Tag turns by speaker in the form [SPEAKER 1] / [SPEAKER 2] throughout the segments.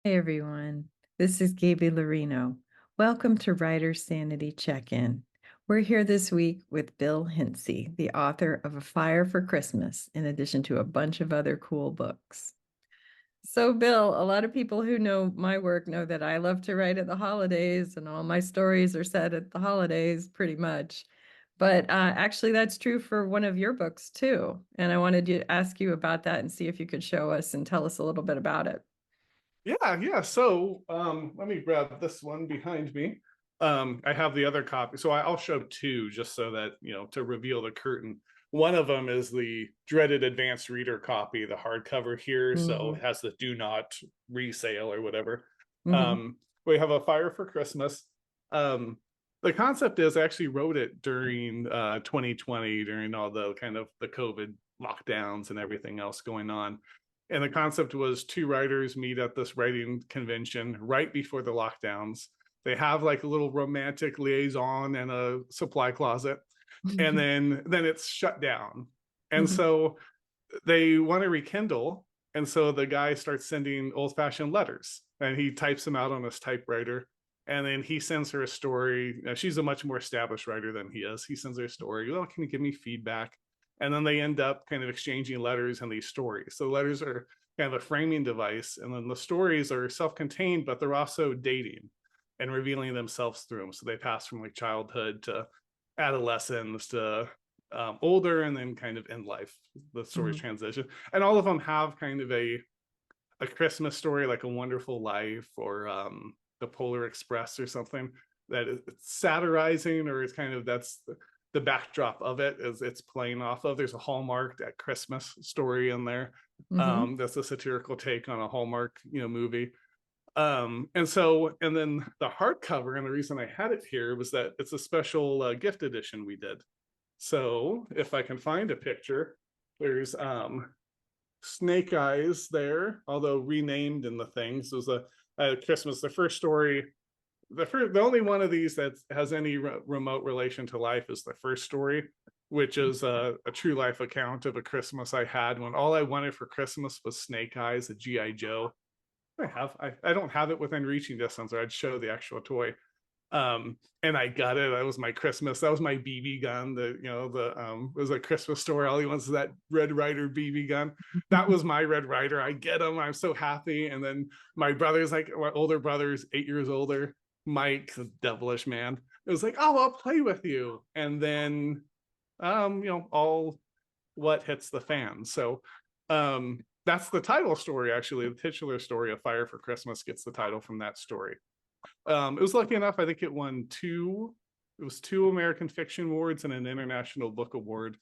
[SPEAKER 1] Hey everyone, this is Gabi.Lorino. Welcome to Writer's Sanity Check-in. We're here this week with Bill Hincy, the author of A Fire for Christmas, in addition to a bunch of other cool books. So, Bill, a lot of people who know my work know that I love to write at the holidays, and all my stories are set at the holidays pretty much. But actually, that's true for one of your books too. And I wanted to ask you about that and see if you could show us and tell us a little bit about it.
[SPEAKER 2] Yeah. So let me grab this one behind me. I have the other copy. So I'll show two just so that, to reveal the curtain. One of them is the dreaded advanced reader copy, the hardcover here. So
[SPEAKER 1] Mm-hmm.
[SPEAKER 2] it has the do not resale or whatever.
[SPEAKER 1] Mm-hmm.
[SPEAKER 2] We have A Fire for Christmas. The concept is I actually wrote it during 2020, during all the kind of the COVID lockdowns and everything else going on. And the concept was two writers meet at this writing convention right before the lockdowns. They have like a little romantic liaison in a supply closet, and then it's shut down. And
[SPEAKER 1] Mm-hmm.
[SPEAKER 2] so they want to rekindle. And so the guy starts sending old-fashioned letters, and he types them out on his typewriter. And then he sends her a story. She's a much more established writer than he is. He sends her a story. Well, can you give me feedback? And then they end up kind of exchanging letters and these stories. So the letters are kind of a framing device, and then the stories are self-contained, but they're also dating and revealing themselves through them. So they pass from like childhood to adolescence to older, and then kind of end life. The stories
[SPEAKER 1] Mm-hmm.
[SPEAKER 2] transition, and all of them have kind of a Christmas story, like A Wonderful Life or The Polar Express or something that is satirizing, or it's kind of that's the backdrop of it is it's playing off of. There's a Hallmark at Christmas story in there.
[SPEAKER 1] Mm-hmm.
[SPEAKER 2] That's a satirical take on a Hallmark, movie. And then the hardcover, and the reason I had it here was that it's a special gift edition we did. So if I can find a picture, there's Snake Eyes there, although renamed in the things. It was a Christmas, the first story. The only one of these that has any remote relation to life is the first story, which is a true life account of a Christmas I had when all I wanted for Christmas was Snake Eyes, a GI Joe. I don't have it within reaching distance, or I'd show the actual toy. And I got it. That was my Christmas. That was my BB gun. It was a Christmas story. All he wants is that Red Ryder BB gun. That was my Red Ryder. I get him. I'm so happy. And then my brother's like, my older brother's 8 years older. Mike, the devilish man. It was like, oh, I'll play with you. And then all what hits the fan. So that's the title story, actually. The titular story of Fire for Christmas gets the title from that story. It was lucky enough. I think it won two American Fiction Awards and an International Book Award.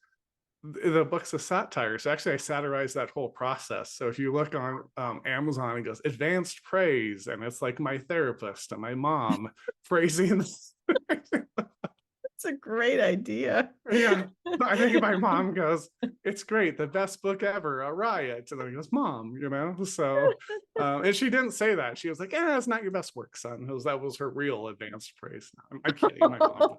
[SPEAKER 2] The book's a satire, so actually I satirized that whole process. So if you look on Amazon, it goes advanced praise, and it's like my therapist and my mom praising.
[SPEAKER 1] It's a great idea.
[SPEAKER 2] Yeah, I think my mom goes, "It's great, the best book ever, a riot." And then he goes, "Mom, So, and she didn't say that. She was like, "Yeah, it's not your best work, son." That was her real advanced praise. I'm kidding, my mom.